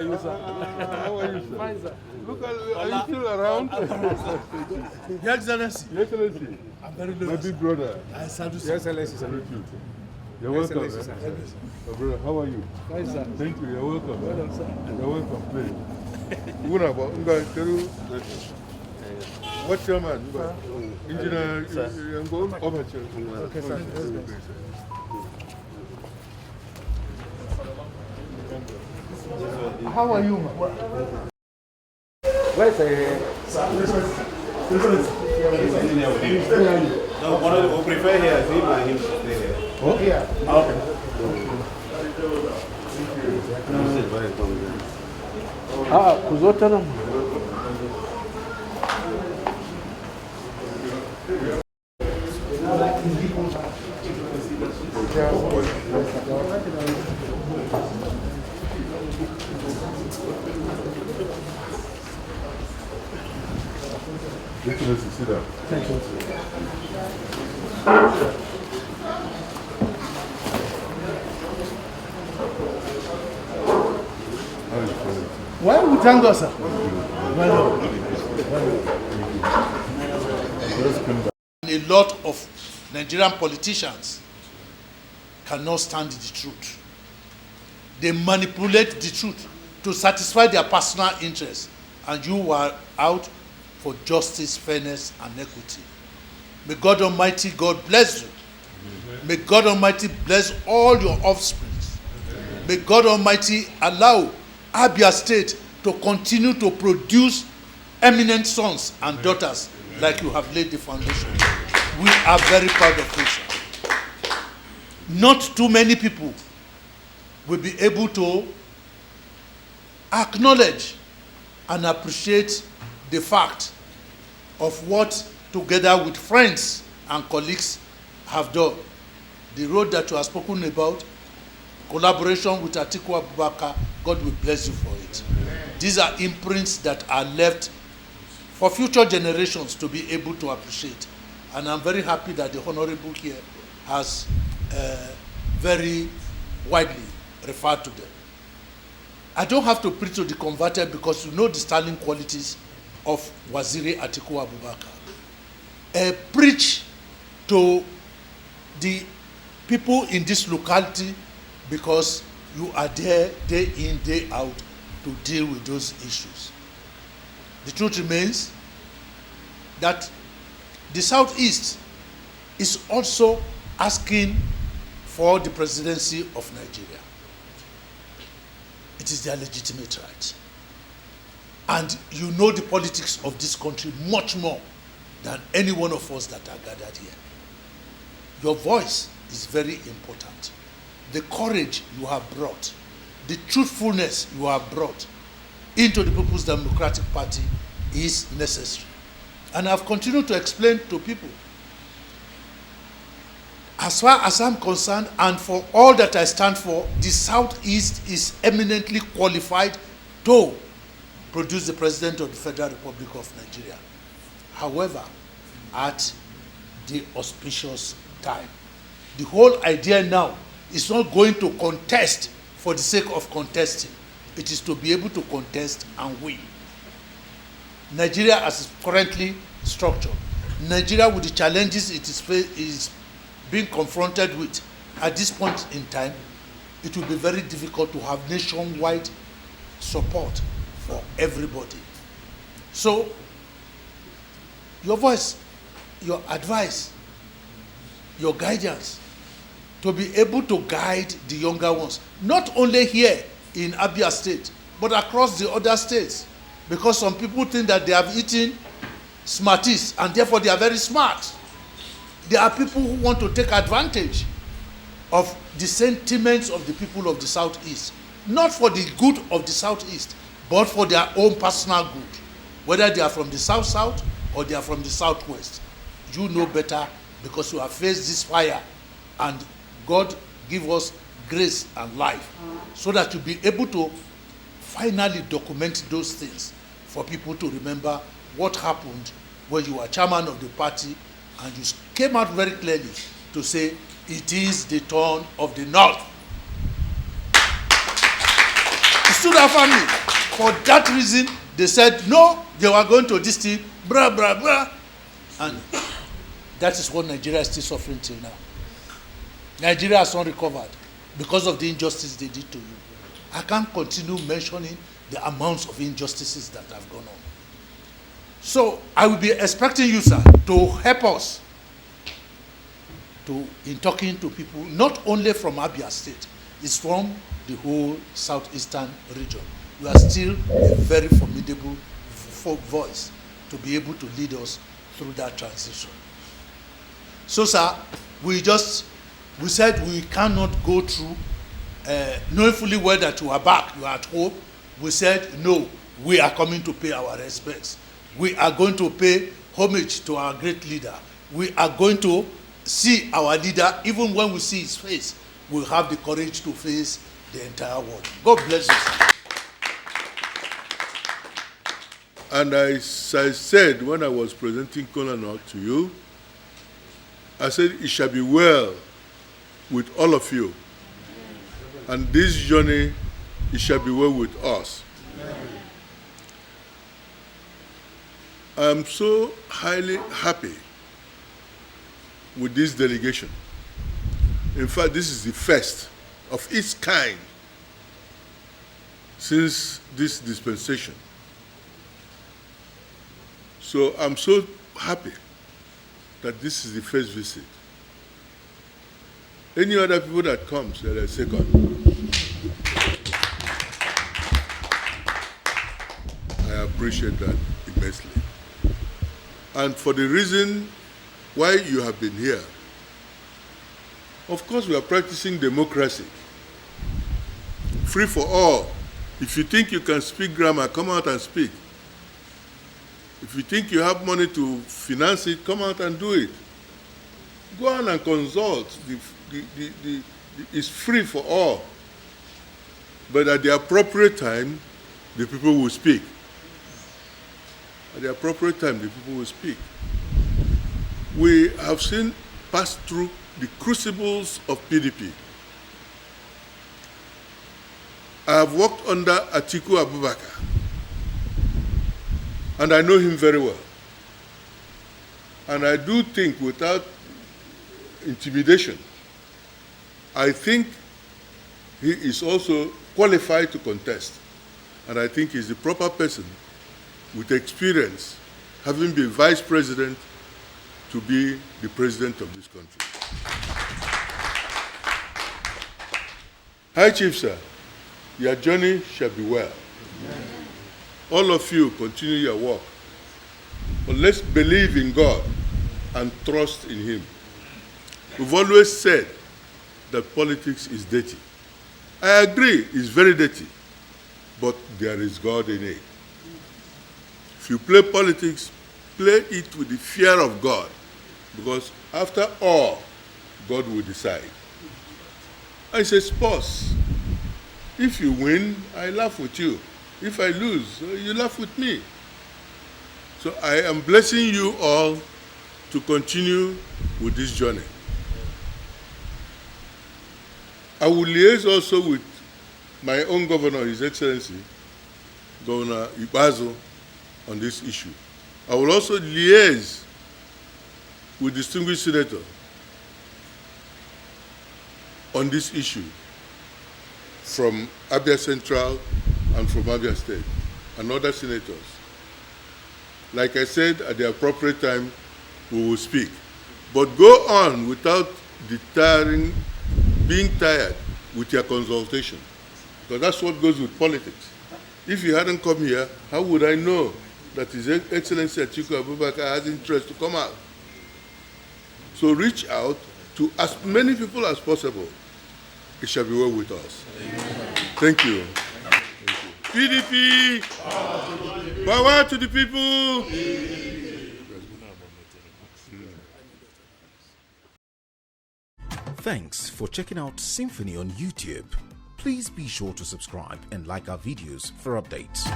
How are you, sir? Fine, sir. Look, are you still around? Your Excellency. Your Excellency. I'm very My nervous. big brother. I salute Your you. Excellency, Salute you. You're welcome. Excellency, sir. My brother, how are you? Fine, sir. Thank you. You're welcome. Well done, sir. You're welcome. Please. What's your man? Engineer, you're going over here. Okay, sir. How are you, man? Where's the... No, one of the, we prefer here, him and him to stay here. Oh? Yeah. Okay. Kuzotana. Sit down. Thank you. Why would you thank us, sir? A lot of Nigerian politicians cannot stand the truth. They manipulate the truth to satisfy their personal interests, and you were out for justice, fairness, and equity. May God Almighty God bless you. May God Almighty bless all your offspring. May God Almighty allow Abia State to continue to produce eminent sons and daughters like you have laid the foundation. We are very proud of you, sir. Not too many people will be able to acknowledge and appreciate the fact of what, together with friends and colleagues, have done. The road that you have spoken about, collaboration with Atiku Abubakar, God will bless you for it. These are imprints that are left for future generations to be able to appreciate. And I'm very happy that the Honorable here has very widely referred to them. I don't have to preach to the converted because you know the sterling qualities of Waziri Atiku Abubakar. Preach to the people in this locality because you are there day in, day out to deal with those issues. The truth remains that the Southeast is also asking for the presidency of Nigeria. It is their legitimate right. And you know the politics of this country much more than any one of us that are gathered here. Your voice is very important. The courage you have brought, the truthfulness you have brought into the People's Democratic Party is necessary. And I've continued to explain to people, as far as I'm concerned, and for all that I stand for, the Southeast is eminently qualified to produce the President of the Federal Republic of Nigeria. However, at the auspicious time. The whole idea now is not going to contest for the sake of contesting. It is to be able to contest and win. Nigeria as it's currently structured, Nigeria with the challenges it is being confronted with at this point in time, it will be very difficult to have nationwide support for everybody. So, your voice, your advice, your guidance, to be able to guide the younger ones, not only here in Abia State, but across the other states. Because some people think that they have eaten Smarties and therefore they are very smart. There are people who want to take advantage of the sentiments of the people of the Southeast, not for the good of the Southeast, but for their own personal good, whether they are from the South-South or they are from the Southwest. You know better because you have faced this fire, and God give us grace and life so that you'll be able to finally document those things for people to remember what happened when you were chairman of the party and you came out very clearly to say it is the turn of the North. It's understood our family. For that reason, they said, no, they were going to this thing, blah, blah, blah. And that is what Nigeria is still suffering till now. Nigeria has not recovered because of the injustice they did to you. I can't continue mentioning the amounts of injustices that have gone on. So I will be expecting you, sir, to help us in talking to people, not only from Abia State, it's from the whole southeastern region. You are still a very formidable voice to be able to lead us through that transition. So, sir, we said we cannot go through, knowing fully well that you are back, you are at home. We said, no, we are coming to pay our respects. We are going to pay homage to our great leader. We are going to see our leader, even when we see his face, we'll have the courage to face the entire world. God bless you, sir. And as I said when I was presenting Kononok to you, I said it shall be well with all of you. And this journey, it shall be well with us. I am so highly happy with this delegation. In fact, this is the first of its kind since this dispensation. So I'm so happy that this is the first visit. Any other people that comes, they're second. I appreciate that immensely. And for the reason why you have been here, of course we are practicing democracy. Free for all. If you think you can speak grammar, come out and speak. If you think you have money to finance it, come out and do it. Go on and consult. It's free for all. But at the appropriate time, the people will speak. At the appropriate time, the people will speak. We have passed through the crucibles of PDP. I have worked under Atiku Abubakar, and I know him very well. And I do think, without intimidation, I think he is also qualified to contest. And I think he's the proper person with experience, having been vice president, to be the president of this country. High Chief, sir, your journey shall be well. Amen. All of you continue your work. But let's believe in God and trust in Him. We've always said that politics is dirty. I agree, it's very dirty, but there is God in it. If you play politics, play it with the fear of God, because after all, God will decide. It's a sports. If you win, I laugh with you. If I lose, you laugh with me. So I am blessing you all to continue with this journey. I will liaise also with my own governor, His Excellency, Governor Ibazo, on this issue. I will also liaise with distinguished senator on this issue from Abia Central and from Abia State and other senators. Like I said, at the appropriate time, we will speak. But go on without being tired with your consultation, because that's what goes with politics. If you hadn't come here, how would I know that His Excellency Atiku Abubakar has interest to come out? So reach out to as many people as possible. It shall be well with us. Amen. Thank you. PDP, power to the people. Thanks for checking out SYMFONI on YouTube. Please be sure to subscribe and like our videos for updates.